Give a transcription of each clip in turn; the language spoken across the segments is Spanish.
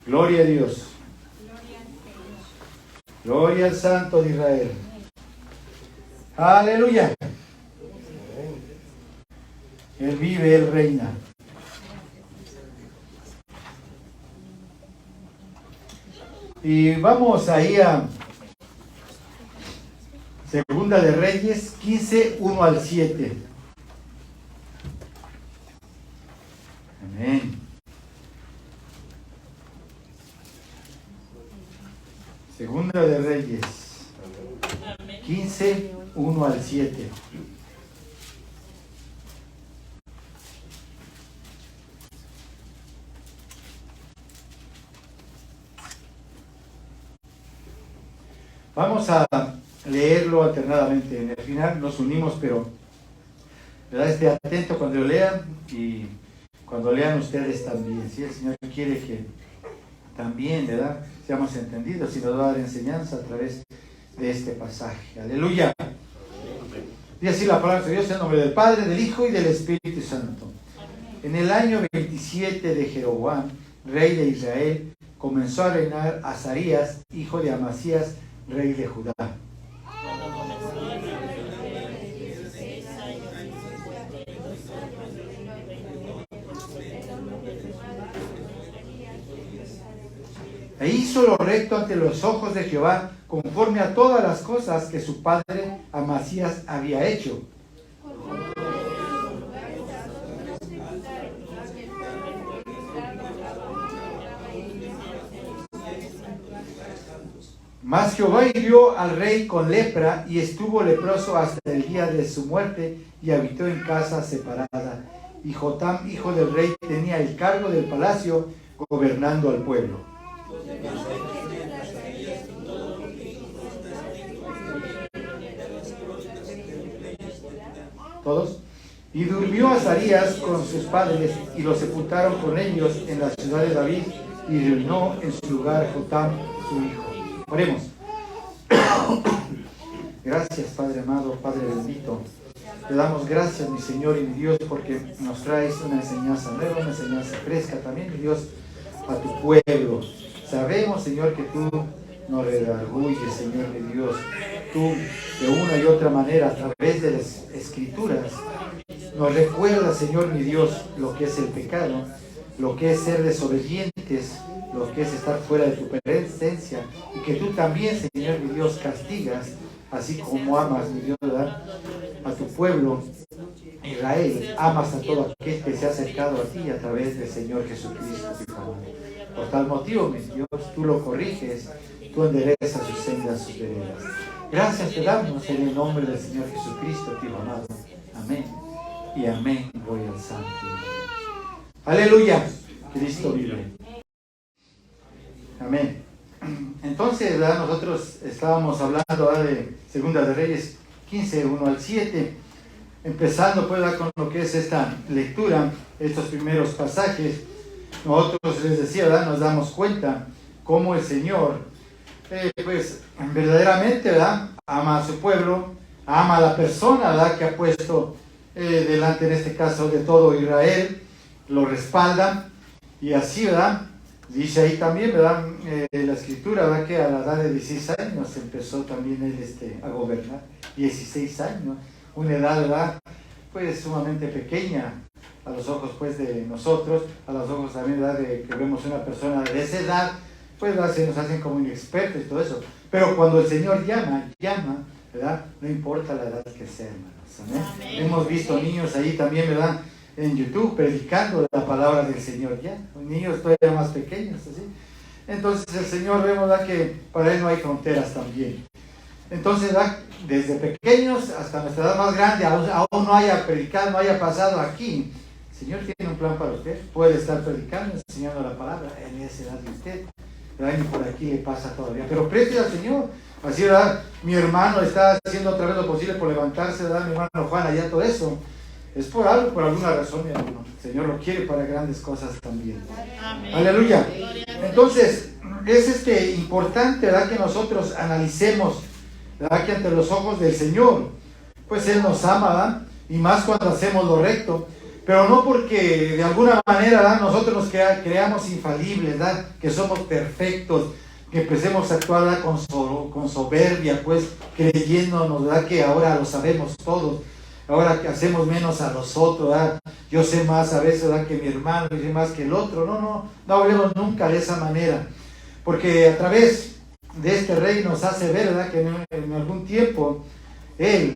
Gloria a Dios. Gloria al Santo de Israel. Aleluya. Él vive, Él reina. Y vamos ahí a Segunda de Reyes 15, 1 al 7. Amén. Segunda de Reyes 15, 1 al 7. Vamos a leerlo alternadamente. En el final nos unimos, pero ¿verdad? Esté atento cuando lo lean y cuando lean ustedes también. Si el Señor quiere que también, ¿verdad?, seamos entendidos y nos va a dar enseñanza a través de este pasaje. Aleluya. Y así la palabra de Dios en nombre del Padre, del Hijo y del Espíritu Santo. En el año 27 de Jeroboam, rey de Israel, comenzó a reinar Azarías, hijo de Amasías, rey de Judá. E hizo lo recto ante los ojos de Jehová, conforme a todas las cosas que su padre Amasías había hecho. Mas Jehová hirió al rey con lepra, y estuvo leproso hasta el día de su muerte, y habitó en casa separada. Y Jotam, hijo del rey, tenía el cargo del palacio, gobernando al pueblo. ¿Todos? Y durmió Azarías con sus padres, y lo sepultaron con ellos en la ciudad de David, y reinó en su lugar Jotam, su hijo. Oremos. Gracias, Padre amado, Padre bendito. Te damos gracias, mi Señor y mi Dios, porque nos traes una enseñanza nueva, una enseñanza fresca también, mi Dios, a tu pueblo. Sabemos, Señor, que tú nos redarguyes, Señor mi Dios. Tú, de una y otra manera, a través de las Escrituras, nos recuerdas, Señor mi Dios, lo que es el pecado, lo que es ser desobedientes, lo que es estar fuera de tu presencia, y que tú también, Señor mi Dios, castigas, así como amas, mi Dios, ¿verdad?, a tu pueblo Israel. Amas a todo aquel que se ha acercado a ti a través del Señor Jesucristo, tu Padre. Por tal motivo, mi Dios, tú lo corriges, tú enderezas sus sendas, sus veredas. Gracias te damos en el nombre del Señor Jesucristo, tu amado. Amén y amén. Gloria al Santo. Aleluya. Cristo vive. Amén. Entonces, ¿verdad?, nosotros estábamos hablando ahora de Segunda de Reyes 15, 1 al 7, empezando pues con lo que es esta lectura, estos primeros pasajes. Nosotros, les decía, ¿verdad?, nos damos cuenta cómo el Señor, pues verdaderamente, ¿verdad?, ama a su pueblo, ama a la persona, ¿verdad?, que ha puesto delante, en este caso, de todo Israel, lo respalda, y así, ¿verdad?, dice ahí también, ¿verdad?, la Escritura, ¿verdad?, que a la edad de 16 años empezó también él a gobernar. 16 años, una edad, ¿verdad?, pues sumamente pequeña a los ojos pues de nosotros, a los ojos también, ¿verdad?, de que vemos una persona de esa edad, pues, ¿verdad?, se nos hacen como inexpertos y todo eso. Pero cuando el Señor llama, ¿verdad?, no importa la edad que sea, hermanos. ¿Amén? Hemos visto niños ahí también, ¿verdad?, en YouTube predicando la palabra del Señor, ya, niños todavía más pequeños, así. Entonces el Señor, vemos, ¿verdad?, que para Él no hay fronteras también. Entonces, ¿verdad?, desde pequeños hasta nuestra edad más grande, aún no haya predicado, no haya pasado aquí, el Señor tiene un plan para usted. Puede estar predicando, enseñando la palabra en esa edad de usted, ¿verdad?, y por aquí le pasa todavía. Pero preste al Señor. Así, ¿verdad?, mi hermano está haciendo otra vez lo posible por levantarse, ¿verdad?, mi hermano Juan, allá todo eso. Es por algo, por alguna razón, mi hermano. El Señor lo quiere para grandes cosas también. Amén. Aleluya. Entonces, es importante, ¿verdad?, que nosotros analicemos, ¿verdad?, que ante los ojos del Señor, pues Él nos ama, ¿verdad?, y más cuando hacemos lo recto. Pero no porque de alguna manera, ¿verdad?, nosotros nos creamos infalibles, ¿verdad?, que somos perfectos, que empecemos a actuar, ¿verdad?, con soberbia, pues creyéndonos, ¿verdad?, que ahora lo sabemos todos, ahora que hacemos menos a los otros, ¿verdad? Yo sé más a veces, ¿verdad?, que mi hermano, yo sé más que el otro. No hablemos nunca de esa manera, porque a través de este rey nos hace ver, ¿verdad?, que en algún tiempo él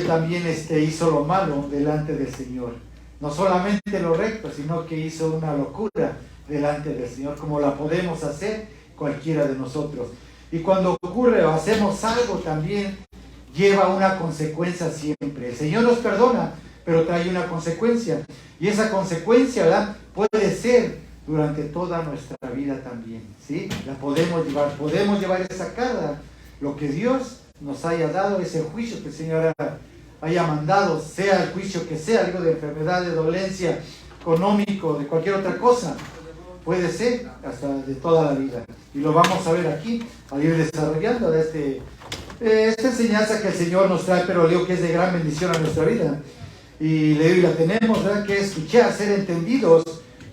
también hizo lo malo delante del Señor. No solamente lo recto, sino que hizo una locura delante del Señor, como la podemos hacer cualquiera de nosotros. Y cuando ocurre o hacemos algo, también lleva una consecuencia siempre. El Señor nos perdona, pero trae una consecuencia. Y esa consecuencia, ¿verdad?, puede ser durante toda nuestra vida también, ¿sí? La podemos llevar esa carga, lo que Dios nos haya dado, ese juicio que el Señor haya mandado, sea el juicio que sea, algo de enfermedad, de dolencia, económico, de cualquier otra cosa, puede ser hasta de toda la vida. Y lo vamos a ver aquí, al ir desarrollando esta enseñanza que el Señor nos trae, pero leo que es de gran bendición a nuestra vida. Y la tenemos, ¿verdad?, que escuchar, ser entendidos,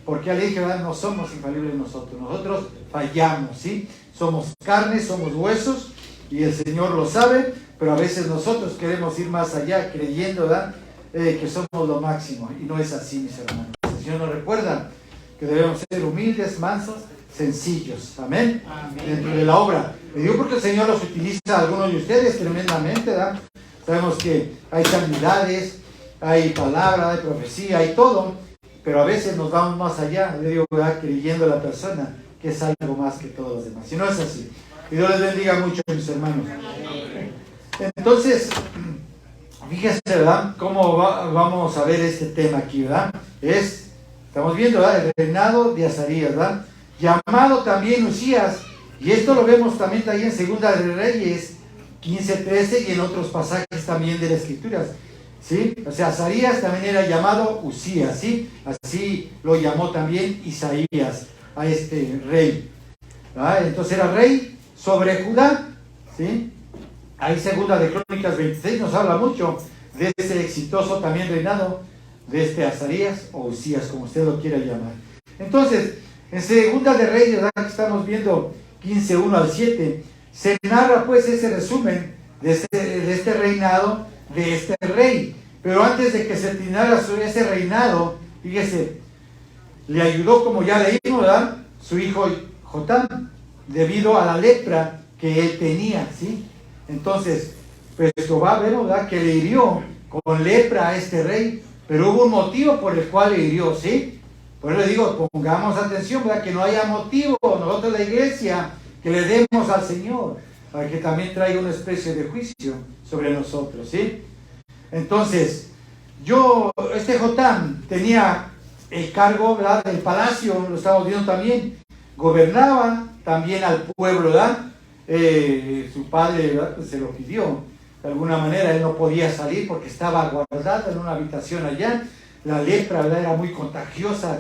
porque al dije, ¿verdad?, no somos infalibles nosotros fallamos, ¿sí? Somos carne, somos huesos, y el Señor lo sabe, pero a veces nosotros queremos ir más allá, creyendo, ¿verdad?, que somos lo máximo, y no es así, mis hermanos. El Señor nos recuerda que debemos ser humildes, mansos, sencillos, ¿amén? Amén. Dentro de la obra. Le digo porque el Señor los utiliza a algunos de ustedes tremendamente, ¿verdad? Sabemos que hay sanidades, hay palabra, hay profecía, hay todo, pero a veces nos vamos más allá, le digo, ¿verdad?, creyendo a la persona que es algo más que todos los demás. Si no es así. Y Dios les bendiga mucho, mis hermanos. Entonces, fíjense, ¿verdad?, cómo vamos a ver este tema aquí, ¿verdad? Estamos viendo, ¿verdad?, el reinado de Azarías, ¿verdad?, llamado también Usías, y esto lo vemos también ahí en Segunda de Reyes 15:13 y en otros pasajes también de las Escrituras, ¿sí? O sea, Azarías también era llamado Usías, ¿sí? Así lo llamó también Isaías a este rey, ¿verdad? Entonces era rey sobre Judá, ¿sí? Ahí Segunda de Crónicas 26 nos habla mucho de ese exitoso también reinado de Azarías o Usías, como usted lo quiera llamar. Entonces, en Segunda de Reyes, ¿verdad?, que estamos viendo 15:1 al 7, se narra pues ese resumen de este reinado de este rey. Pero antes de que se terminara ese reinado, fíjese, le ayudó, como ya leímos, ¿verdad?, su hijo Jotam, debido a la lepra que él tenía, ¿sí? Entonces, pues Jehová, vemos, ¿verdad?, que le hirió con lepra a este rey, pero hubo un motivo por el cual le hirió, ¿sí? Por eso le digo, pongamos atención, ¿verdad?, que no haya motivo, nosotros la iglesia, que le demos al Señor, para que también traiga una especie de juicio sobre nosotros, ¿sí? Entonces, Jotam tenía el cargo, ¿verdad?, del palacio, lo estamos viendo también, gobernaba también al pueblo, ¿verdad? Su padre, ¿verdad?, pues se lo pidió. De alguna manera él no podía salir porque estaba guardado en una habitación allá. La lepra, ¿verdad?, era muy contagiosa,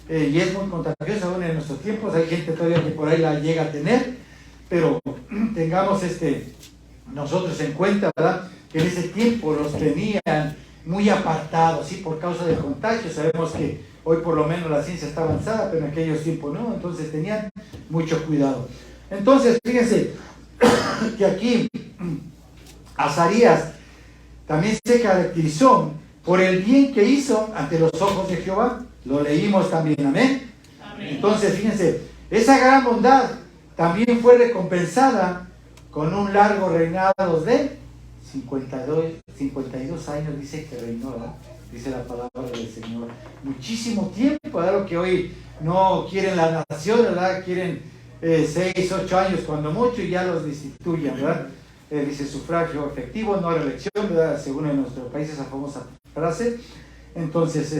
y es muy contagiosa aún en nuestros tiempos. Hay gente todavía que por ahí la llega a tener, pero tengamos nosotros en cuenta, ¿verdad?, que en ese tiempo los tenían muy apartados, ¿sí?, por causa del contagio. Sabemos que hoy por lo menos la ciencia está avanzada, pero en aquellos tiempos no, entonces tenían mucho cuidado. Entonces, fíjense que aquí Azarías también se caracterizó por el bien que hizo ante los ojos de Jehová. Lo leímos también, ¿amén? Amén. Entonces, fíjense, esa gran bondad también fue recompensada con un largo reinado de 52 años, dice que reinó, ¿verdad?, dice la palabra del Señor. Muchísimo tiempo, ¿verdad?, lo que hoy no quieren las naciones, ¿verdad?, quieren 6, 8 años cuando mucho y ya los destituyen, ¿verdad? Dice sufragio efectivo, no reelección, ¿verdad?, según en nuestro país esa famosa frase. Entonces,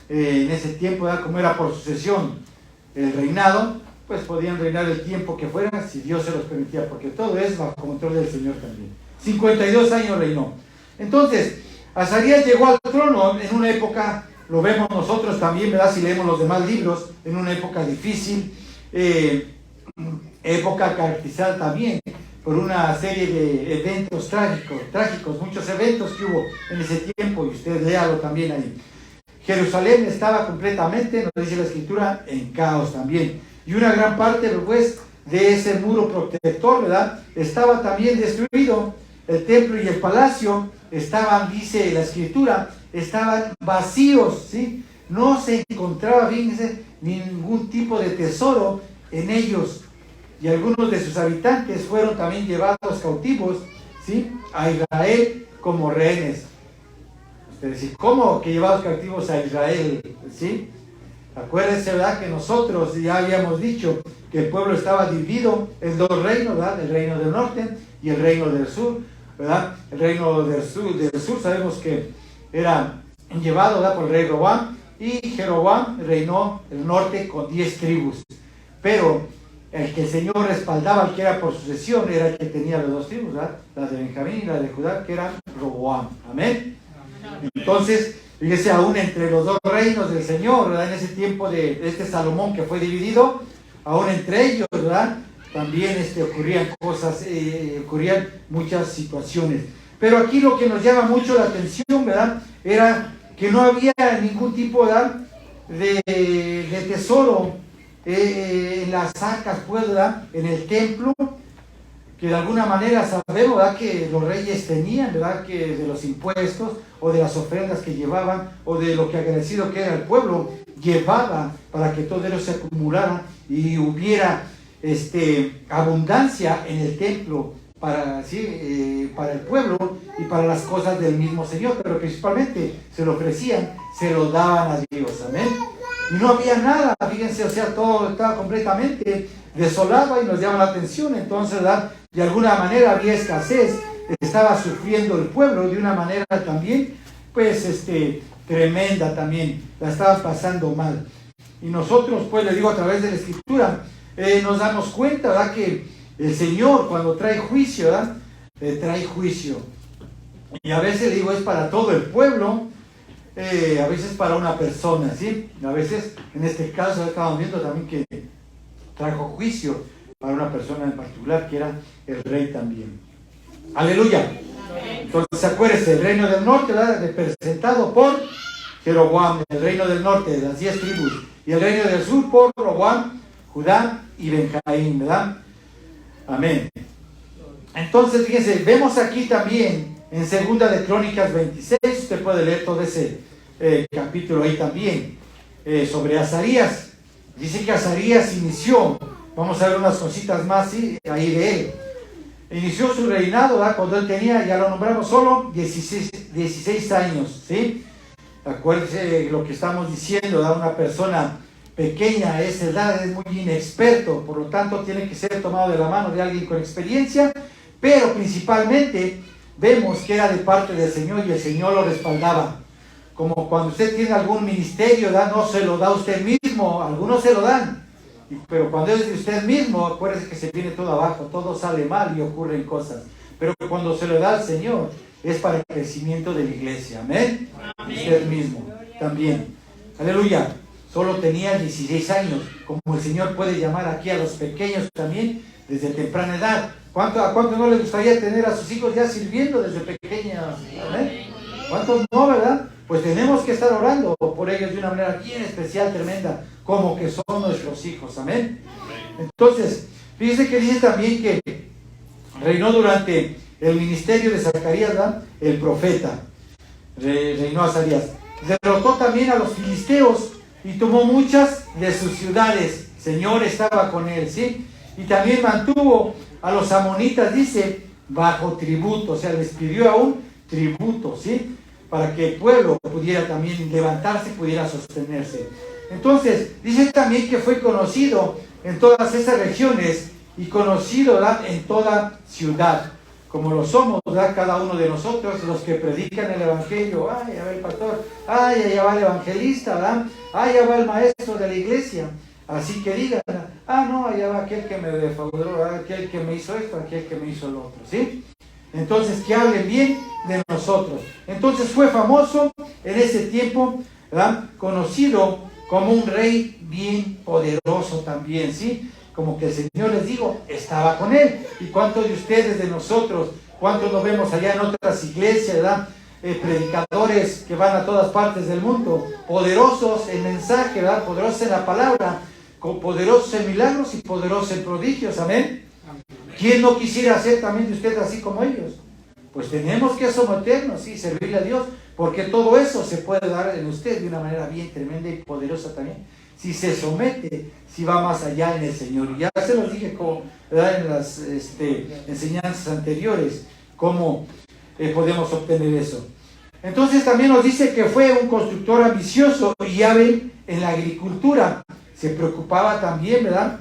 en ese tiempo, ¿verdad?, como era por sucesión el reinado, pues podían reinar el tiempo que fuera, si Dios se los permitía, porque todo es bajo control del Señor también. 52 años reinó. Entonces, Azarías llegó al trono en una época, lo vemos nosotros también, ¿verdad?, si leemos los demás libros, en una época difícil, época caracterizada también por una serie de eventos trágicos, muchos eventos que hubo en ese tiempo, y usted léalo también ahí. Jerusalén estaba completamente, nos dice la Escritura, en caos también. Y una gran parte, pues, de ese muro protector, ¿verdad?, estaba también destruido. El templo y el palacio estaban, dice la Escritura, estaban vacíos, ¿sí? No se encontraba, fíjense, ningún tipo de tesoro en ellos. Y algunos de sus habitantes fueron también llevados cautivos, ¿sí?, a Israel como rehenes. Ustedes dicen, ¿cómo que llevados cautivos a Israel? ¿Sí? Acuérdense, ¿verdad?, que nosotros ya habíamos dicho que el pueblo estaba dividido en dos reinos, ¿verdad?, el reino del norte y el reino del sur, ¿verdad? El reino del sur sabemos que era llevado, ¿verdad?, por el rey Roboam, y Jeroboam reinó el norte con 10 tribus. Pero el que el Señor respaldaba, el que era por sucesión, era el que tenía las dos tribus, ¿verdad?, la de Benjamín y la de Judá, que eran Roboam. Amén. Entonces, fíjese, aún entre los dos reinos del Señor, ¿verdad?, en ese tiempo de este Salomón que fue dividido, aún entre ellos, ¿verdad?, también ocurrían cosas, ocurrían muchas situaciones. Pero aquí lo que nos llama mucho la atención, ¿verdad?, era que no había ningún tipo, ¿verdad?, de tesoro en las arcas, pues, ¿verdad?, en el templo, que de alguna manera sabemos, ¿verdad?, que los reyes tenían, ¿verdad?, que de los impuestos o de las ofrendas que llevaban o de lo que agradecido que era el pueblo, llevaba para que todo ello se acumulara y hubiera abundancia en el templo para el pueblo y para las cosas del mismo Señor, pero principalmente se lo ofrecían, se lo daban a Dios. Amén. Y no había nada, fíjense, o sea, todo estaba completamente desolado y nos llama la atención. Entonces, ¿verdad?, de alguna manera había escasez, estaba sufriendo el pueblo de una manera también, pues, tremenda también, la estaban pasando mal. Y nosotros, pues, le digo, a través de la Escritura, nos damos cuenta, ¿verdad?, que el Señor, cuando trae juicio, ¿verdad?, trae juicio. Y a veces, le digo, es para todo el pueblo, a veces para una persona, ¿sí? A veces, en este caso, estábamos viendo también que trajo juicio para una persona en particular, que era el rey también. Aleluya. Entonces, acuérdense, el reino del norte, ¿verdad?, representado por Jeroboam, el reino del norte, de las 10 tribus, y el reino del sur por Roboam, Judá y Benjamín, ¿verdad? Amén. Entonces, fíjense, vemos aquí también en Segunda de Crónicas 26, usted puede leer todo ese capítulo ahí también, sobre Azarías. Dice que Azarías inició, vamos a ver unas cositas más, ¿sí?, ahí de él. Inició su reinado, ¿verdad?, cuando él tenía, ya lo nombramos, solo 16 años, ¿sí? Acuérdense lo que estamos diciendo, ¿verdad?, una persona pequeña a esa edad es muy inexperto, por lo tanto tiene que ser tomado de la mano de alguien con experiencia, pero principalmente vemos que era de parte del Señor y el Señor lo respaldaba. Como cuando usted tiene algún ministerio, ¿verdad?, no se lo da usted mismo, algunos se lo dan, pero cuando es de usted mismo, acuérdese que se viene todo abajo, todo sale mal y ocurren cosas. Pero cuando se lo da al Señor, es para el crecimiento de la iglesia. Amén. Amén. Usted mismo también. Aleluya. Solo tenía 16 años, como el Señor puede llamar aquí a los pequeños también desde temprana edad. ¿A cuánto no le gustaría tener a sus hijos ya sirviendo desde pequeños? ¿Amén? ¿Cuántos no, verdad? Pues tenemos que estar orando por ellos de una manera bien especial, tremenda, como que son nuestros hijos. Amén. Entonces, fíjense que dice también que reinó durante el ministerio de Zacarías, ¿verdad?, el profeta. Reinó Azarías. Derrotó también a los filisteos y tomó muchas de sus ciudades. El Señor estaba con él, ¿sí? Y también mantuvo a los amonitas, dice, bajo tributo, o sea, les pidió aún tributo, ¿sí?, para que el pueblo pudiera también levantarse, pudiera sostenerse. Entonces, dice también que fue conocido en todas esas regiones y conocido, ¿verdad?, en toda ciudad, como lo somos, ¿verdad?, cada uno de nosotros, los que predican el evangelio. Ay, ya va el pastor, ay, allá va el evangelista, ¿verdad?, ay, ya va el maestro de la iglesia. Así que digan, no, allá va aquel que me defraudó, aquel que me hizo esto, aquel que me hizo lo otro, ¿sí? Entonces, que hablen bien de nosotros. Entonces fue famoso en ese tiempo, ¿verdad?, conocido como un rey bien poderoso también, ¿sí? como que el Señor, les digo, estaba con él. ¿Y cuántos de ustedes, de nosotros, cuántos nos vemos allá en otras iglesias, ¿verdad? Predicadores que van a todas partes del mundo, poderosos en mensaje, ¿verdad? Poderosos en la palabra, poderosos en milagros y poderosos en prodigios, amén. ¿Quién no quisiera ser también de ustedes así como ellos? Pues tenemos que someternos y servirle a Dios, porque todo eso se puede dar en usted de una manera bien tremenda y poderosa también. Si se somete, si va más allá en el Señor. Y ya se los dije ¿verdad? En las enseñanzas anteriores, cómo podemos obtener eso. Entonces también nos dice que fue un constructor ambicioso y hábil en la agricultura. Se preocupaba también, ¿verdad?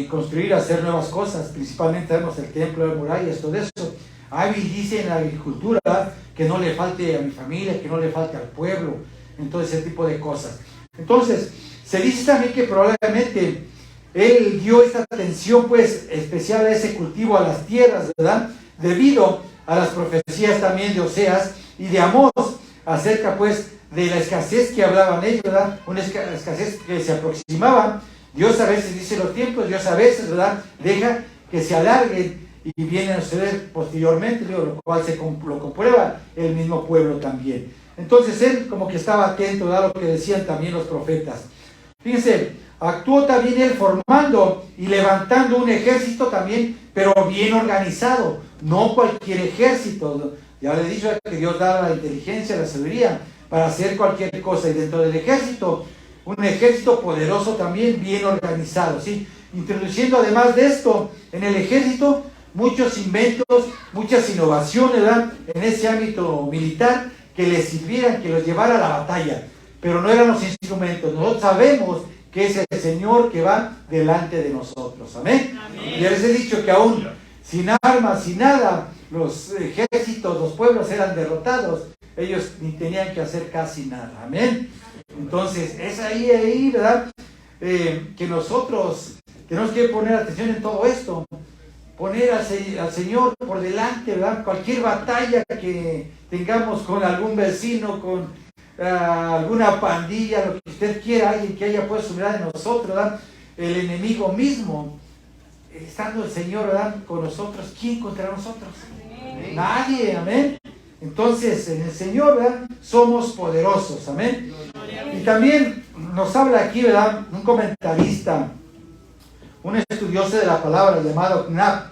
Construir, hacer nuevas cosas, principalmente vemos el templo de murallas, todo eso. Hábil dice en la agricultura, ¿verdad? Que no le falte a mi familia, que no le falte al pueblo, en todo ese tipo de cosas. Entonces, se dice también que probablemente él dio esta atención pues especial a ese cultivo, a las tierras, ¿verdad? Debido a las profecías también de Oseas y de Amós acerca pues de la escasez que hablaban ellos, ¿verdad? Una escasez que se aproximaba. Dios a veces dice los tiempos, Dios a veces, ¿verdad? Deja que se alarguen y vienen a suceder posteriormente, lo cual lo comprueba el mismo pueblo también. Entonces él como que estaba atento a lo que decían también los profetas. Fíjense, actuó también él formando y levantando un ejército también, pero bien organizado, no cualquier ejército. Ya le he dicho que Dios da la inteligencia, la sabiduría para hacer cualquier cosa, y dentro del ejército, un ejército poderoso también, bien organizado, ¿sí? Introduciendo además de esto en el ejército muchos inventos, muchas innovaciones, ¿verdad? En ese ámbito militar que les sirvieran, que los llevara a la batalla, pero no eran los instrumentos. Nosotros sabemos que es el Señor que va delante de nosotros, amén. Y ya les he dicho que aún sin armas, sin nada, los ejércitos, los pueblos eran derrotados, ellos ni tenían que hacer casi nada, amén. Entonces es ahí, ¿verdad? Que nosotros tenemos que poner atención en todo esto, poner al Señor por delante, ¿verdad? Cualquier batalla que tengamos con algún vecino, con alguna pandilla, lo que usted quiera, alguien que haya puesto su mirada en nosotros, ¿verdad? El enemigo mismo, estando el Señor, ¿verdad? Con nosotros, ¿quién contra nosotros? Amén. Nadie, amén. Entonces, en el Señor, ¿verdad? Somos poderosos, amén. Y también nos habla aquí, ¿verdad? Un comentarista, un estudioso de la palabra llamado Knapp.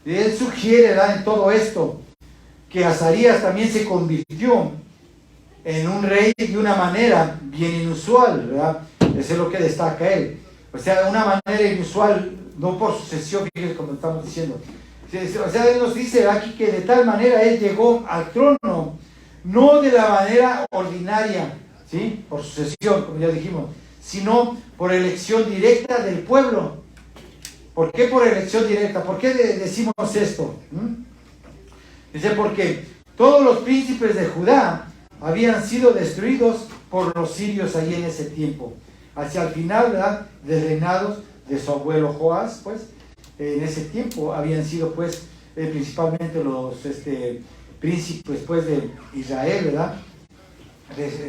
Él sugiere, ¿verdad? En todo esto, que Azarías también se convirtió en un rey de una manera bien inusual, ¿verdad? Eso es lo que destaca él. O sea, una manera inusual, no por sucesión, fíjense como estamos diciendo. O sea, él nos dice aquí que de tal manera él llegó al trono, no de la manera ordinaria, ¿sí? Por sucesión, como ya dijimos, sino por elección directa del pueblo. ¿Por qué por elección directa? ¿Por qué decimos esto? Dice, porque todos los príncipes de Judá habían sido destruidos por los sirios ahí en ese tiempo. Hacia el final, ¿verdad?, del reinado de su abuelo Joás, pues, en ese tiempo habían sido, pues, principalmente los príncipes, pues, de Israel, ¿verdad?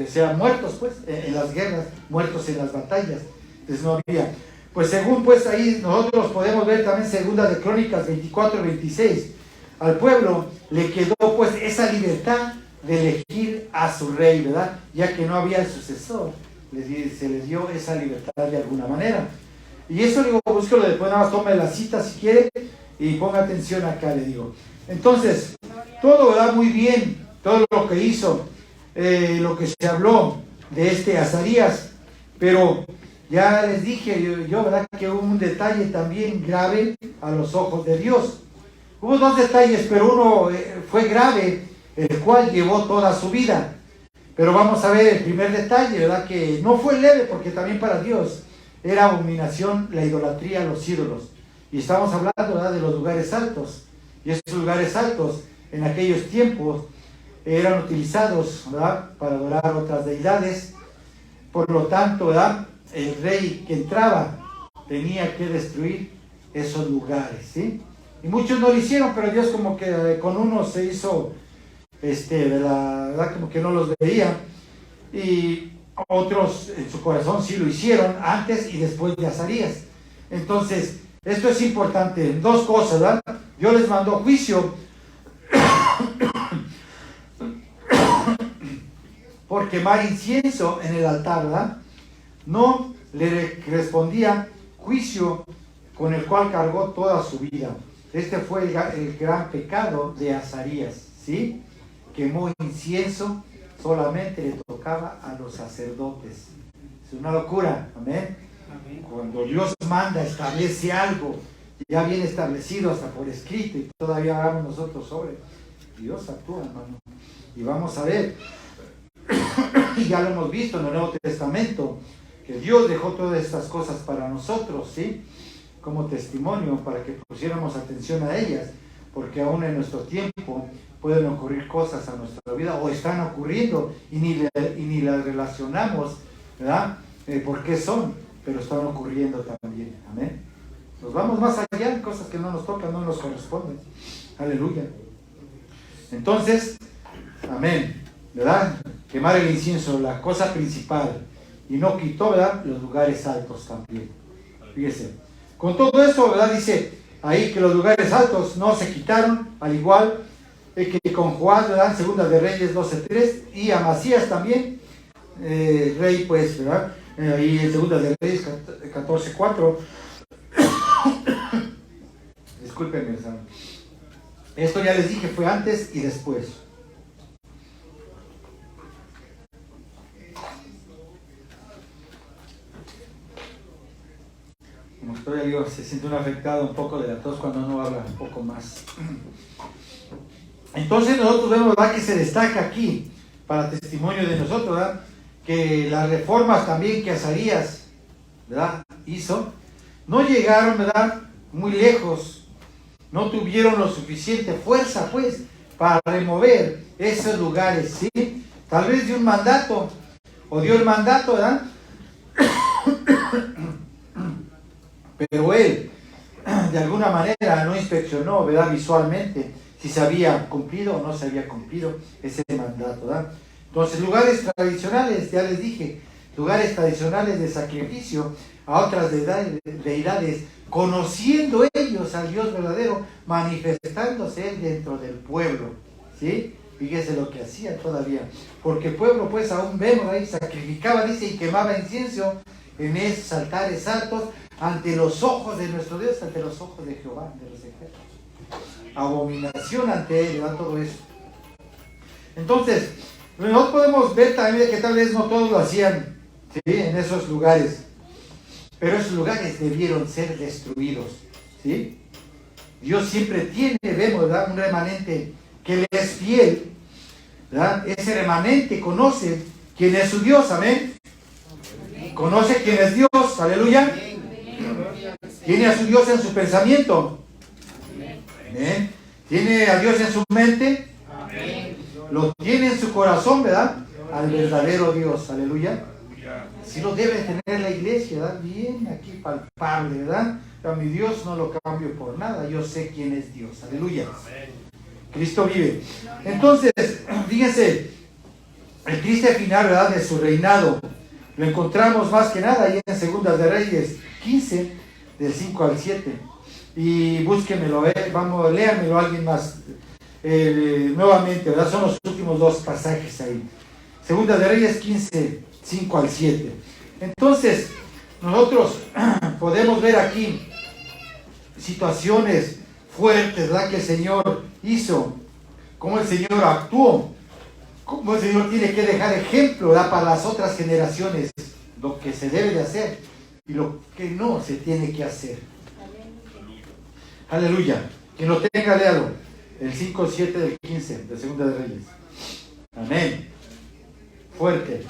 Sean muertos, pues, en las guerras, muertos en las batallas. Entonces no había. Pues según, pues, ahí nosotros podemos ver también segunda de Crónicas 24 y 26. Al pueblo le quedó, pues, esa libertad de elegir a su rey, ¿verdad? Ya que no había el sucesor, se les dio esa libertad de alguna manera. Y eso, digo, búsquelo después, nada más tome la cita si quiere y ponga atención acá, le digo. Entonces, todo, ¿verdad? Muy bien, todo lo que hizo, lo que se habló de Azarías, pero ya les dije yo, ¿verdad?, que hubo un detalle también grave a los ojos de Dios. Hubo dos detalles, pero uno fue grave, el cual llevó toda su vida. Pero vamos a ver el primer detalle, ¿verdad?, que no fue leve, porque también para Dios era abominación la idolatría a los ídolos. Y estamos hablando, ¿verdad?, de los lugares altos. Y esos lugares altos en aquellos tiempos eran utilizados, ¿verdad?, para adorar otras deidades. Por lo tanto, ¿verdad?, el rey que entraba tenía que destruir esos lugares, ¿sí? Y muchos no lo hicieron, pero Dios como que con uno se hizo, ¿verdad?, como que no los veía. Y otros en su corazón sí lo hicieron antes y después de Azarías. Entonces, esto es importante. Dos cosas, ¿verdad? Dios les mandó juicio por quemar incienso en el altar, ¿verdad? No le respondía juicio con el cual cargó toda su vida. Este fue el gran pecado de Azarías, ¿sí? Quemó incienso, solamente le tocaba a los sacerdotes. Es una locura, amén. Cuando Dios manda, establece algo, ya viene establecido hasta por escrito y todavía hablamos nosotros sobre. Dios actúa, hermano. Y vamos a ver, y ya lo hemos visto en el Nuevo Testamento, que Dios dejó todas estas cosas para nosotros, ¿sí? Como testimonio, para que pusiéramos atención a ellas, porque aún en nuestro tiempo pueden ocurrir cosas a nuestra vida, o están ocurriendo y ni las relacionamos, ¿verdad? ¿Por qué son? Pero están ocurriendo también, amén. Nos vamos más allá, cosas que no nos tocan, no nos corresponden. Aleluya. Entonces, amén, ¿verdad? Quemar el incienso, la cosa principal, y no quitó, ¿verdad?, los lugares altos también. Fíjese, con todo eso, ¿verdad?, dice ahí que los lugares altos no se quitaron, al igual que con Joás, ¿verdad?, en Segunda de Reyes 12:3, y Amasías también, rey, pues, ¿verdad?, ahí en Segunda de Reyes 14:4. Discúlpenme, ¿sabes? Esto ya les dije, fue antes y después. Como estoy, digo, se siente uno afectado un poco de la tos cuando uno habla un poco más. Entonces nosotros vemos, ¿verdad?, que se destaca aquí, para testimonio de nosotros, ¿verdad?, que las reformas también que Azarías, ¿verdad?, hizo, no llegaron, ¿verdad?, muy lejos, no tuvieron lo suficiente fuerza, pues, para remover esos lugares, ¿sí? Tal vez dio un mandato, o dio el mandato, ¿verdad?, pero él, de alguna manera, no inspeccionó, ¿verdad?, visualmente, si se había cumplido o no se había cumplido ese mandato, ¿verdad? Entonces, lugares tradicionales, ya les dije, lugares tradicionales de sacrificio a otras deidades, conociendo ellos al Dios verdadero, manifestándose él dentro del pueblo, ¿sí? Fíjese lo que hacía todavía, porque el pueblo, pues, aún vemos ahí, sacrificaba, dice, y quemaba incienso en esos altares altos, ante los ojos de nuestro Dios, ante los ojos de Jehová, de los ejércitos. Abominación ante él, ¿verdad?, todo eso. Entonces, nosotros podemos ver también que tal vez no todos lo hacían, ¿sí?, en esos lugares, pero esos lugares debieron ser destruidos, ¿sí? Dios siempre tiene, vemos, ¿verdad?, un remanente que le es fiel, ¿verdad? Ese remanente conoce quién es su Dios, amén. Conoce quién es Dios, aleluya. Tiene a su Dios en su pensamiento, amén. Tiene a Dios en su mente, amén. Lo tiene en su corazón, ¿verdad?, al verdadero Dios, aleluya. Así lo debe tener la iglesia, ¿verdad?, bien aquí palpable, ¿verdad? A mi Dios no lo cambio por nada, yo sé quién es Dios, aleluya. Cristo vive. Entonces, fíjense, el triste final, ¿verdad?, de su reinado lo encontramos más que nada ahí en Segunda de Reyes 15, del 5 al 7. Y búsquenmelo, vamos, léanmelo alguien más nuevamente, ¿verdad? Son los últimos dos pasajes ahí. Segunda de Reyes 15, 5 al 7. Entonces, nosotros podemos ver aquí situaciones fuertes, ¿verdad?, que el Señor hizo, cómo el Señor actuó, cómo el Señor tiene que dejar ejemplo, ¿verdad?, para las otras generaciones, lo que se debe de hacer y lo que no se tiene que hacer. Aleluya. Quien lo tenga, léalo. El 5-7 del 15 de Segunda de Reyes. Amén. Fuerte.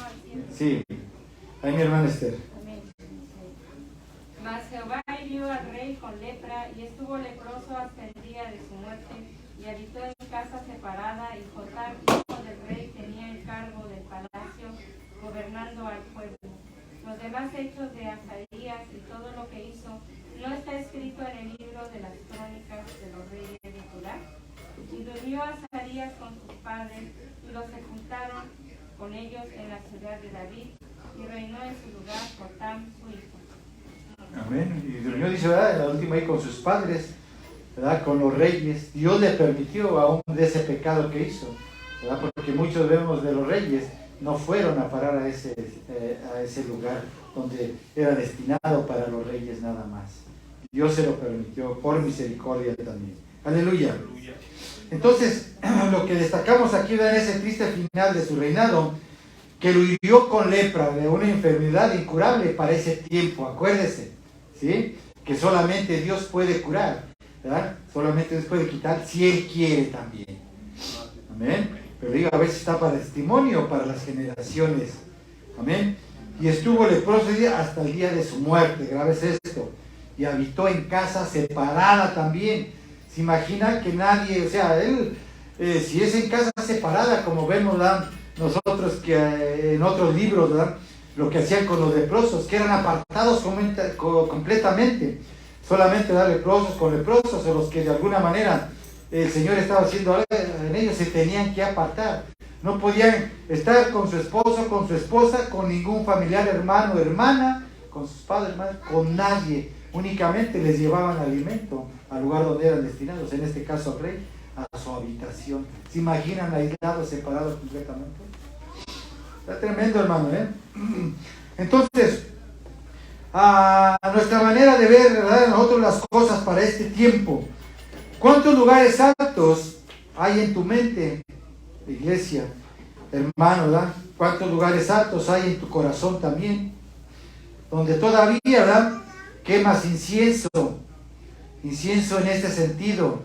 Sí. Ahí mi hermana Esther. Mas Jehová hirió al rey con lepra, y estuvo leproso hasta el día de su muerte, y habitó en casa separada, y Jotam, hijo del rey, tenía el cargo del palacio, gobernando al pueblo. Los demás hechos de Azarías y todo lo que hizo, ¿no está escrito en el libro de las crónicas de los reyes de Judá? Y durmió Azarías con sus padres, y los sepultaron con ellos en la ciudad de David, y reinó en su lugar Jotam, su hijo. Amén. Y reunió, dice, ¿verdad? La última ahí con sus padres, ¿verdad? Con los reyes. Dios le permitió aún de ese pecado que hizo, ¿verdad? Porque muchos vemos de los reyes no fueron a parar a ese lugar donde era destinado para los reyes nada más. Dios se lo permitió por misericordia también. Aleluya. Entonces, lo que destacamos aquí en ese triste final de su reinado, que lo hirió con lepra, de una enfermedad incurable para ese tiempo, acuérdese, ¿sí? Que solamente Dios puede curar, ¿verdad? Solamente Dios puede quitar si Él quiere también. Amén. Pero digo, a veces está para testimonio para las generaciones. Amén. Y estuvo leproso hasta el día de su muerte, grave es esto. Y habitó en casa separada también. Se imagina que nadie, o sea, él, si es en casa separada, como vemos, ¿verdad? Nosotros que en otros libros, ¿verdad? Lo que hacían con los leprosos, que eran apartados completamente. Solamente dar leprosos con leprosos, o los que de alguna manera el Señor estaba haciendo algo en ellos, se tenían que apartar. No podían estar con su esposo, con su esposa, con ningún familiar, hermano, hermana, con sus padres, hermanos, con nadie. Únicamente les llevaban alimento al lugar donde eran destinados, en este caso al rey, a su habitación. ¿Se imaginan aislados, separados completamente? Está tremendo, hermano, ¿eh? Entonces, a nuestra manera de ver, ¿verdad?, nosotros las cosas para este tiempo. ¿Cuántos lugares altos hay en tu mente, iglesia, hermano, ¿verdad? ¿Cuántos lugares altos hay en tu corazón también? Donde todavía, ¿verdad?, quemas incienso en este sentido,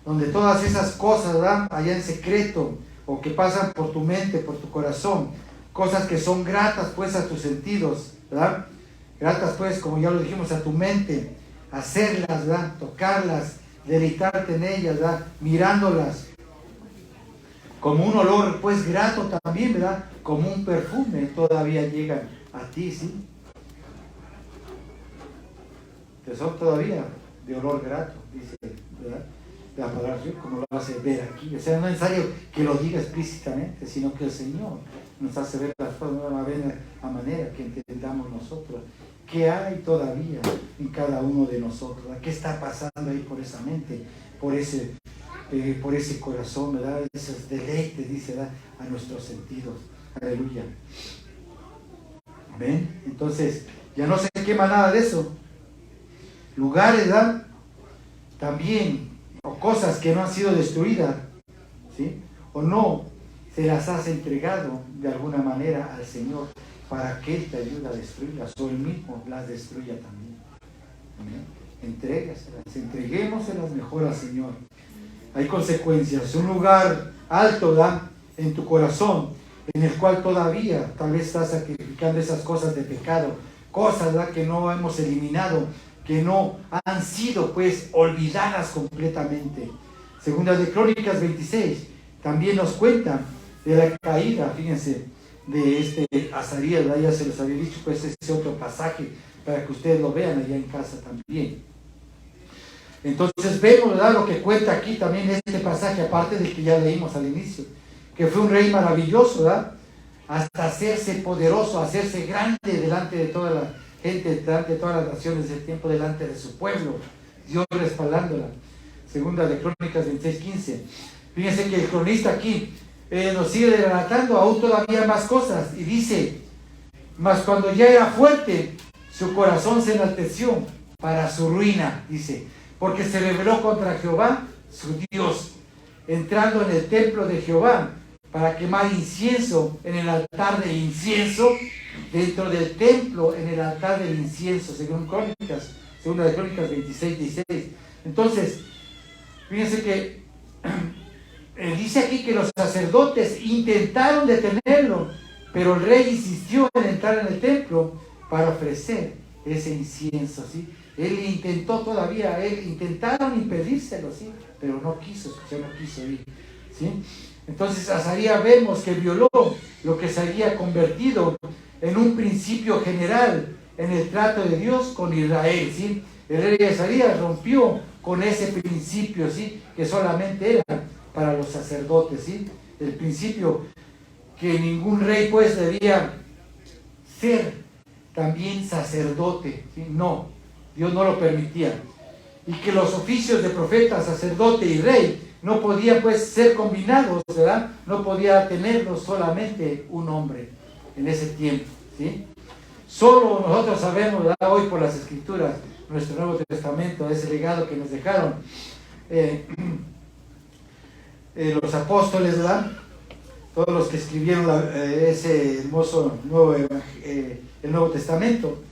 donde todas esas cosas, ¿verdad?, allá en secreto, o que pasan por tu mente, por tu corazón, cosas que son gratas pues a tus sentidos, ¿verdad? Gratas pues, como ya lo dijimos, a tu mente, hacerlas, ¿verdad?, tocarlas, deleitarte en ellas, ¿verdad?, mirándolas, como un olor pues grato también, ¿verdad?, como un perfume, todavía llegan a ti, ¿sí? Que son todavía de olor grato, dice, ¿verdad?, la palabra, como lo hace ver aquí. O sea, no es necesario que lo diga explícitamente, sino que el Señor nos hace ver las cosas de una manera que entendamos nosotros qué hay todavía en cada uno de nosotros, ¿verdad? ¿Qué está pasando ahí por esa mente, por ese corazón, ¿verdad?, esos deleites, dice, ¿verdad?, a nuestros sentidos. Aleluya. ¿Ven? Entonces, ya no se quema nada de eso. Lugares, ¿verdad?, también, o cosas que no han sido destruidas, ¿sí?, o no se las has entregado de alguna manera al Señor para que Él te ayude a destruirlas, o Él mismo las destruya también. ¿Amén? Entrégaselas, entreguémoselas mejor al Señor. Hay consecuencias. Un lugar alto, ¿verdad?, en tu corazón, en el cual todavía tal vez estás sacrificando esas cosas de pecado, cosas, ¿verdad?, que no hemos eliminado, que no han sido pues olvidadas completamente. Segunda de Crónicas 26 también nos cuenta de la caída, fíjense, de este Azarías, ¿verdad? Ya se los había dicho pues ese otro pasaje para que ustedes lo vean allá en casa también. Entonces vemos, ¿verdad?, lo que cuenta aquí también este pasaje, aparte del que ya leímos al inicio, que fue un rey maravilloso, ¿verdad?, hasta hacerse poderoso, hacerse grande delante de toda la gente, delante de todas las naciones del tiempo, delante de su pueblo, Dios respaldándola. Segunda de Crónicas 26:15. Fíjense que el cronista aquí nos sigue relatando aún todavía más cosas y dice: mas cuando ya era fuerte, su corazón se enalteció para su ruina, dice, porque se rebeló contra Jehová, su Dios, entrando en el templo de Jehová para quemar incienso en el altar de incienso, dentro del templo, en el altar del incienso, según Crónicas, segunda de Crónicas 26:16. Entonces, fíjense que dice aquí que los sacerdotes intentaron detenerlo, pero el rey insistió en entrar en el templo para ofrecer ese incienso, ¿sí? Él intentó todavía, intentaron impedírselo, ¿sí?, pero no quiso escuchar, no quiso ir, ¿sí? Entonces Azarías vemos que violó lo que se había convertido en un principio general en el trato de Dios con Israel, ¿sí? El rey Azarías rompió con ese principio, ¿sí?, que solamente era para los sacerdotes, ¿sí? El principio que ningún rey pues debía ser también sacerdote, ¿sí? No, Dios no lo permitía. Y que los oficios de profeta, sacerdote y rey no podían pues ser combinados, ¿verdad? No podía tenerlos solamente un hombre en ese tiempo, ¿sí? Solo nosotros sabemos, ¿verdad? Hoy por las Escrituras, nuestro Nuevo Testamento, ese legado que nos dejaron los apóstoles, ¿verdad? Todos los que escribieron ese hermoso el Nuevo Testamento.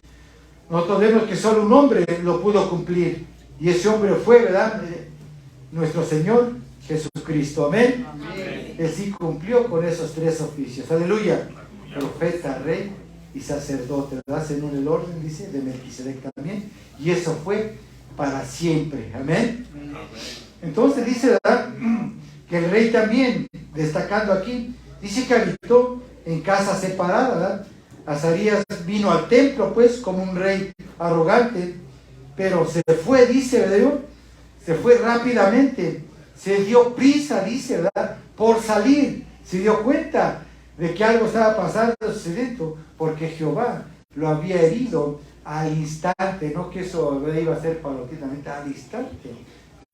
Nosotros vemos que solo un hombre lo pudo cumplir, y ese hombre fue, ¿verdad? Nuestro Señor Jesucristo. Amén. Amén. Él sí cumplió con esos tres oficios. Aleluya. Profeta, rey y sacerdote, ¿verdad? Según el orden, dice, de Melquisedec también. Y eso fue para siempre. Amén. Entonces dice, ¿verdad?, que el rey también, destacando aquí, dice que habitó en casa separada, ¿verdad? Azarías vino al templo, pues, como un rey arrogante, pero se fue, dice, ¿verdad? Se fue rápidamente, se dio prisa, dice, ¿verdad?, por salir. Se dio cuenta de que algo estaba pasando, sucediendo, porque Jehová lo había herido al instante, no que eso iba a ser paulatinamente, al instante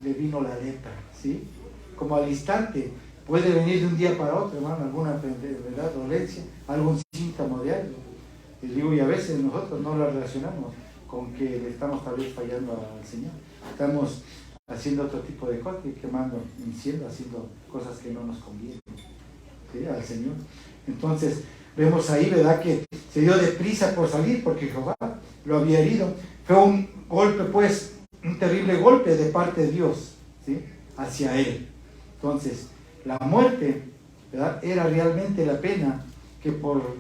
le vino la lepra, ¿sí? Como al instante, puede venir de un día para otro, hermano, alguna ¿verdad?, dolencia, algún síntoma de algo. Y digo, y a veces nosotros no lo relacionamos con que le estamos tal vez fallando al Señor. Estamos haciendo otro tipo de cosas, quemando incienso, haciendo cosas que no nos convienen, ¿sí?, al Señor. Entonces, vemos ahí, ¿verdad?, que se dio deprisa por salir porque Jehová lo había herido. Fue un golpe, pues, un terrible golpe de parte de Dios, ¿sí?, hacia él. Entonces, la muerte, ¿verdad?, era realmente la pena que por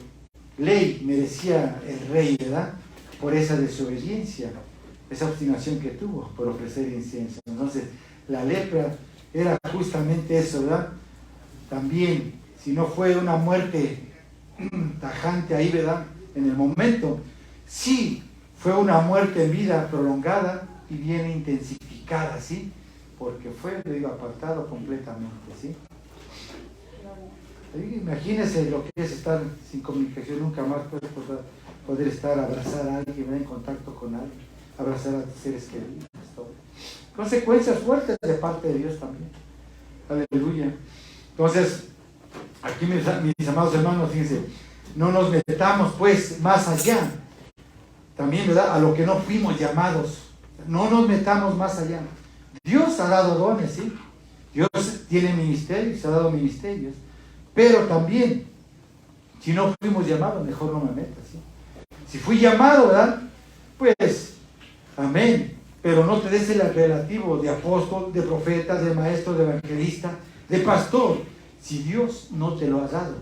ley merecía el rey, ¿verdad?, por esa desobediencia, esa obstinación que tuvo por ofrecer incienso. Entonces, la lepra era justamente eso, ¿verdad? También, si no fue una muerte tajante ahí, ¿verdad?, en el momento, sí fue una muerte en vida prolongada y bien intensificada, ¿sí? Porque fue, le digo, apartado completamente, ¿sí? Imagínense lo que es estar sin comunicación, nunca más poder estar, abrazar a alguien, en contacto con alguien, abrazar a tus seres queridos, todo. Consecuencias fuertes de parte de Dios también. Aleluya. Entonces, aquí mis amados hermanos, fíjense, no nos metamos pues más allá, también, ¿verdad?, a lo que no fuimos llamados. No nos metamos más allá. Dios ha dado dones, ¿sí? Dios tiene ministerios, ha dado ministerios. Pero también, si no fuimos llamados, mejor no me metas, ¿sí? Si fui llamado, ¿verdad?, pues, amén. Pero no te des el relativo de apóstol, de profeta, de maestro, de evangelista, de pastor. Si Dios no te lo ha dado,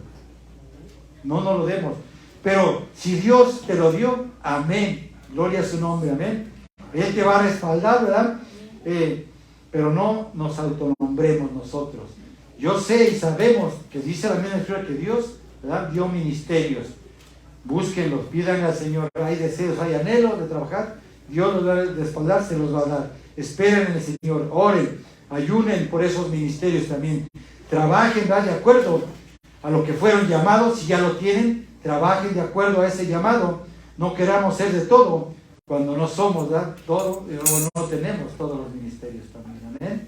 no lo demos. Pero si Dios te lo dio, amén. Gloria a su nombre, amén. Él te va a respaldar, ¿verdad? Pero no nos autonombremos nosotros. Yo sé y sabemos que dice la misma Escritura que Dios, ¿verdad?, dio ministerios. Búsquenlos, pidan al Señor. Hay deseos, hay anhelos de trabajar. Dios los va a respaldar, se los va a dar. Esperen en el Señor, oren, ayunen por esos ministerios también. Trabajen, ¿verdad?, de acuerdo a lo que fueron llamados. Si ya lo tienen, trabajen de acuerdo a ese llamado. No queramos ser de todo cuando no somos, ¿verdad?, todo, y no tenemos todos los ministerios también. Amén.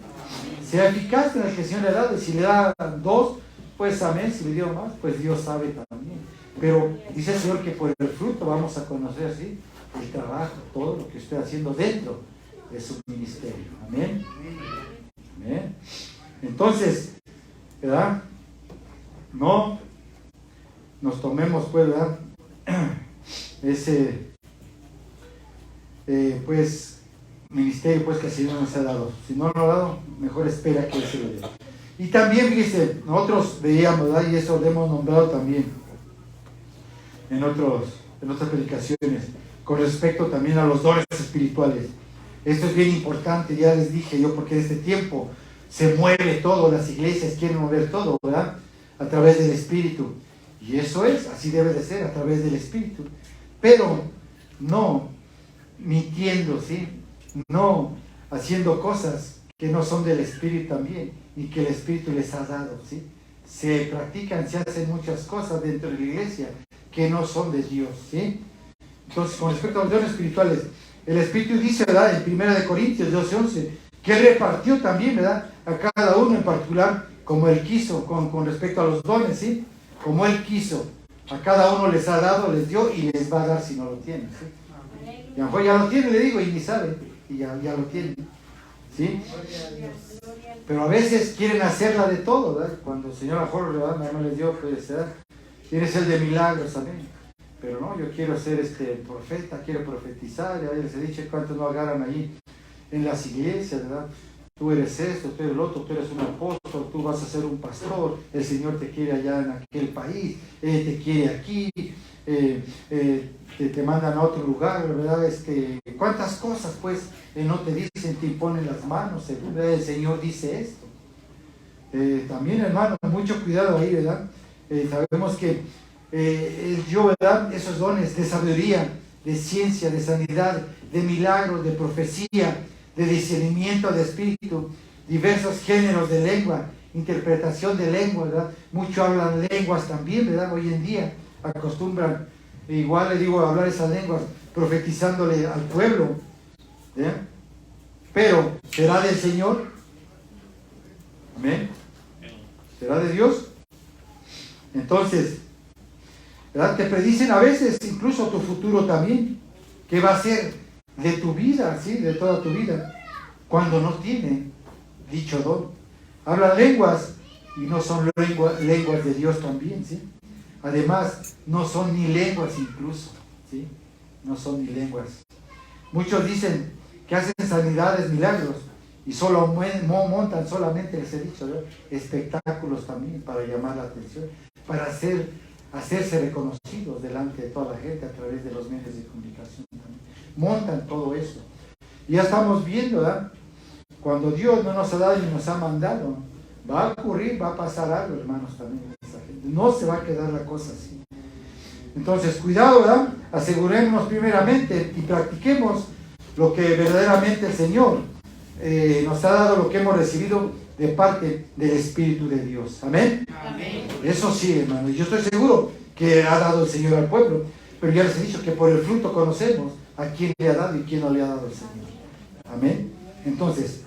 Sea eficaz en el que el Señor le ha dado. Y si le da 2, pues amén. Si le dio más, pues Dios sabe también. Pero dice el Señor que por el fruto vamos a conocer, ¿sí?, el trabajo, todo lo que esté haciendo dentro de su ministerio. Amén. Amén. Entonces, ¿verdad?, no nos tomemos, pues, ¿verdad?, ese pues ministerio, pues, que el Señor nos ha dado. Si no lo ha dado, mejor espera que Él se lo dé. Y también, fíjense, nosotros veíamos, ¿verdad?, y eso lo hemos nombrado también en otras predicaciones, con respecto también a los dones espirituales. Esto es bien importante, ya les dije yo, porque en este tiempo se mueve todo, las iglesias quieren mover todo, ¿verdad?, a través del Espíritu. Y eso es, así debe de ser, a través del Espíritu. Pero no mintiendo, ¿sí?, no haciendo cosas que no son del Espíritu también, y que el Espíritu les ha dado, ¿sí? Se practican, se hacen muchas cosas dentro de la iglesia que no son de Dios, ¿sí? Entonces, con respecto a los dones espirituales, el Espíritu dice, ¿verdad? En 1 Corintios 12:11, que Él repartió también, ¿verdad? A cada uno en particular, como Él quiso, con respecto a los dones, ¿sí? Como Él quiso. A cada uno les ha dado, les dio y les va a dar si no lo tienen, ¿sí? Y a lo mejor ya lo tienen, le digo, y ni saben, y ya lo tienen, ¿sí? Pero a veces quieren hacerla de todo, ¿verdad? Cuando el Señor a lo mejor no les dio, pues, ¿verdad? Tienes el de milagros también. Pero no, yo quiero ser profeta, quiero profetizar. Ya les he dicho cuántos no agarran allí en las iglesias, ¿verdad? Tú eres esto, tú eres el otro, tú eres un apóstol, tú vas a ser un pastor, el Señor te quiere allá en aquel país, te quiere aquí, te mandan a otro lugar, ¿verdad? ¿Cuántas cosas pues no te dicen, te imponen las manos, según el Señor dice esto? También, hermano, mucho cuidado ahí, ¿verdad? Sabemos que yo, ¿verdad? Esos dones de sabiduría, de ciencia, de sanidad, de milagros, de profecía, de discernimiento de espíritu, diversos géneros de lengua, interpretación de lengua, ¿verdad? Muchos hablan lenguas también, ¿verdad? Hoy en día acostumbran, igual le digo, hablar esas lenguas, profetizándole al pueblo, ¿eh? Pero, ¿será del Señor? Amén. ¿Será de Dios? Entonces, ¿verdad? Te predicen a veces incluso tu futuro también, qué va a ser de tu vida, ¿sí? De toda tu vida, cuando no tiene dicho don. Hablan lenguas y no son lenguas de Dios también, ¿sí? Además, no son ni lenguas incluso, ¿sí? No son ni lenguas. Muchos dicen que hacen sanidades, milagros, y solo montan solamente, les he dicho, ¿verdad? Espectáculos también para llamar la atención, para hacerse reconocidos delante de toda la gente a través de los medios de comunicación también. Montan todo eso. Y ya estamos viendo, ¿verdad? Cuando Dios no nos ha dado y nos ha mandado, va a ocurrir, va a pasar algo, hermanos, también. No se va a quedar la cosa así. Entonces, cuidado, ¿verdad? Asegurémonos primeramente y practiquemos lo que verdaderamente el Señor nos ha dado, lo que hemos recibido de parte del Espíritu de Dios. ¿Amén? Amén. Eso sí, hermano. Yo estoy seguro que ha dado el Señor al pueblo, pero ya les he dicho que por el fruto conocemos a quién le ha dado y quién no le ha dado el Señor. Amén. Entonces,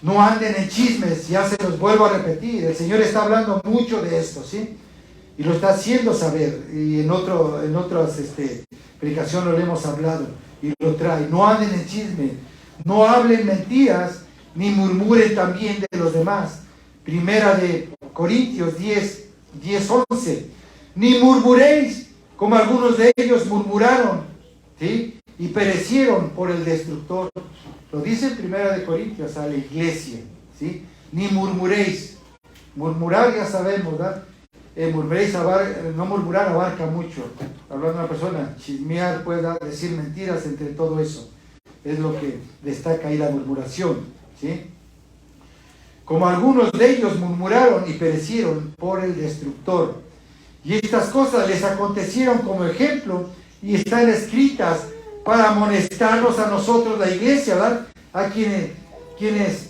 no anden en chismes, ya se los vuelvo a repetir. El Señor está hablando mucho de esto, ¿sí? Y lo está haciendo saber. Y en otras predicaciones lo hemos hablado y lo trae. No anden en chisme, no hablen mentiras, ni murmuren también de los demás. Primera de Corintios 10:11. Ni murmuréis, como algunos de ellos murmuraron, ¿sí? Y perecieron por el destructor. Lo dice en Primera de Corintios a la iglesia, ¿sí? Ni murmuréis. Murmurar ya sabemos, ¿verdad? No murmurar abarca mucho. Hablando de una persona, chismear, puede decir mentiras entre todo eso. Es lo que destaca ahí la murmuración, ¿sí? Como algunos de ellos murmuraron y perecieron por el destructor. Y estas cosas les acontecieron como ejemplo y están escritas para amonestarnos a nosotros, la iglesia, ¿verdad? A quienes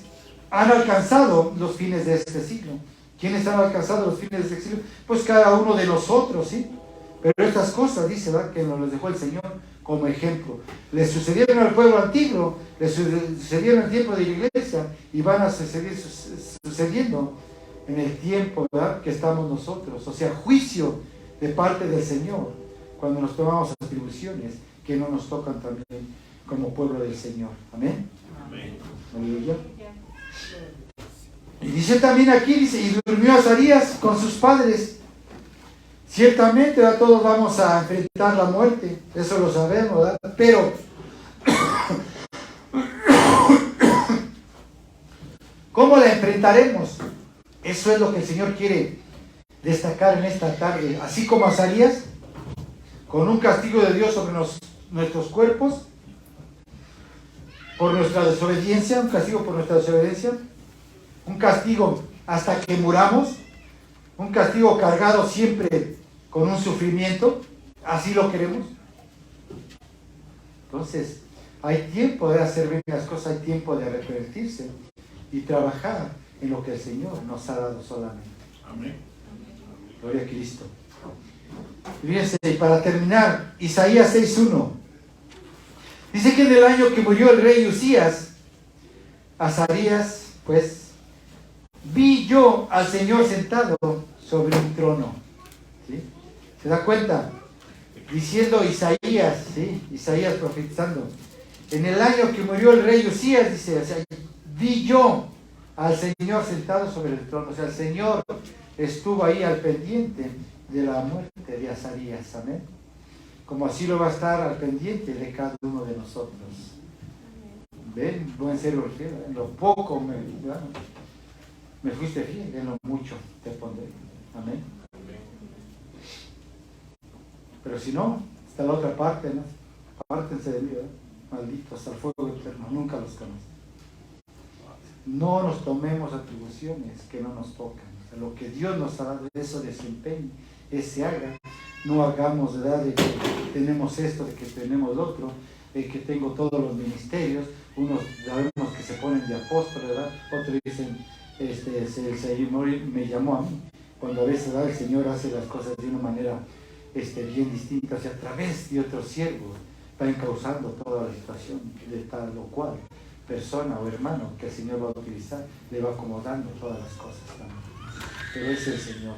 han alcanzado los fines de este siglo. ¿Quiénes han alcanzado los fines de este siglo? Pues cada uno de nosotros, ¿sí? Pero estas cosas, dice, ¿verdad?, que nos las dejó el Señor como ejemplo. Le sucedieron al pueblo antiguo, le sucedieron en el tiempo de la iglesia y van a seguir sucediendo en el tiempo, ¿verdad?, que estamos nosotros. O sea, juicio de parte del Señor cuando nos tomamos atribuciones que no nos tocan también como pueblo del Señor. Amén. Amén. Aleluya. Y dice también aquí, dice, y durmió Azarías con sus padres. Ciertamente, ¿verdad?, todos vamos a enfrentar la muerte, eso lo sabemos, ¿verdad? Pero ¿cómo la enfrentaremos? Eso es lo que el Señor quiere destacar en esta tarde. Así como Azarías, con un castigo de Dios sobre nuestros cuerpos, por nuestra desobediencia, un castigo por nuestra desobediencia, un castigo hasta que muramos, un castigo cargado siempre con un sufrimiento, así lo queremos. Entonces, hay tiempo de hacer bien las cosas, hay tiempo de arrepentirse y trabajar en lo que el Señor nos ha dado solamente. Amén. Gloria a Cristo. Fíjense, y para terminar, Isaías 6:1. Dice que en el año que murió el rey Usías, Azarías, pues, vi yo al Señor sentado sobre un trono. ¿Sí? ¿Se da cuenta? Diciendo Isaías, ¿sí? Isaías profetizando. En el año que murió el rey Usías, dice, o sea, vi yo al Señor sentado sobre el trono. O sea, el Señor estuvo ahí al pendiente de la muerte de Azarías. Amén. Como así lo va a estar al pendiente de cada uno de nosotros. Ven, buen ser fiel. En lo poco me fuiste fiel, en lo mucho te pondré. Amén. Pero si no, está la otra parte, ¿no? Apártense de mí, ¿verdad? Malditos al fuego eterno, nunca los conozco. No nos tomemos atribuciones que no nos tocan. O sea, lo que Dios nos ha dado, eso desempeñe, ese haga. No hagamos, ¿verdad?, de que tenemos esto, de que tenemos lo otro, de que tengo todos los ministerios. Unos sabemos que se ponen de apóstol, ¿verdad? Otros dicen, el Señor me llamó a mí. Cuando a veces, ¿verdad?, el Señor hace las cosas de una manera bien distinta, o sea, a través de otros siervos va encauzando toda la situación de tal o cual persona o hermano que el Señor va a utilizar, le va acomodando todas las cosas también. Pero es el Señor.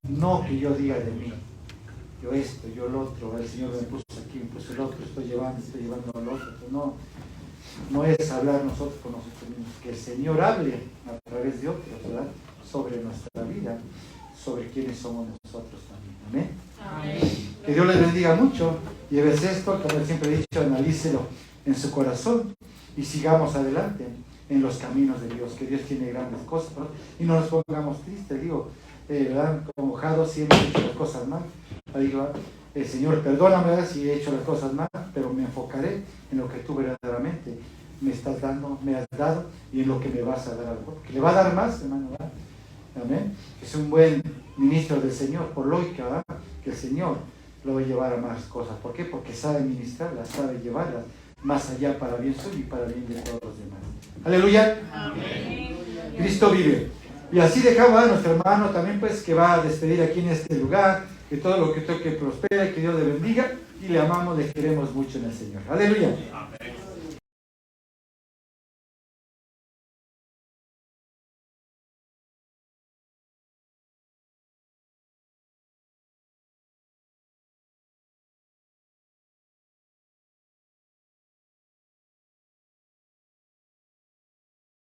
No que yo diga de mí, yo esto, yo lo otro, el Señor me puso aquí, me puso el otro, estoy llevando al otro. No es hablar nosotros con nosotros mismos, que el Señor hable a través de otros, ¿verdad?, sobre nuestra vida, sobre quiénes somos nosotros también. Amén. Amén. Que Dios les bendiga mucho. Lleves esto, como siempre he dicho, analícelo en su corazón y sigamos adelante en los caminos de Dios, que Dios tiene grandes cosas, ¿no? Y no nos pongamos tristes, digo, ¿verdad?, mojados si hemos hecho las cosas mal. Digo, Señor, perdóname, ¿verdad?, si he hecho las cosas mal, pero me enfocaré en lo que tú verdaderamente me estás dando, me has dado y en lo que me vas a dar al pueblo. Que le va a dar más, hermano, ¿verdad? Amén. Es un buen ministro del Señor, por lógica, ¿verdad?, que el Señor lo va a llevar a más cosas. ¿Por qué? Porque sabe ministrarlas, sabe llevarlas más allá para bien suyo y para bien de todos los demás. Aleluya. Amén. Cristo vive. Y así dejamos a nuestro hermano también, pues, que va a despedir aquí en este lugar, que todo lo que toque prospere, que Dios le bendiga y le amamos, le queremos mucho en el Señor. Aleluya. Amén.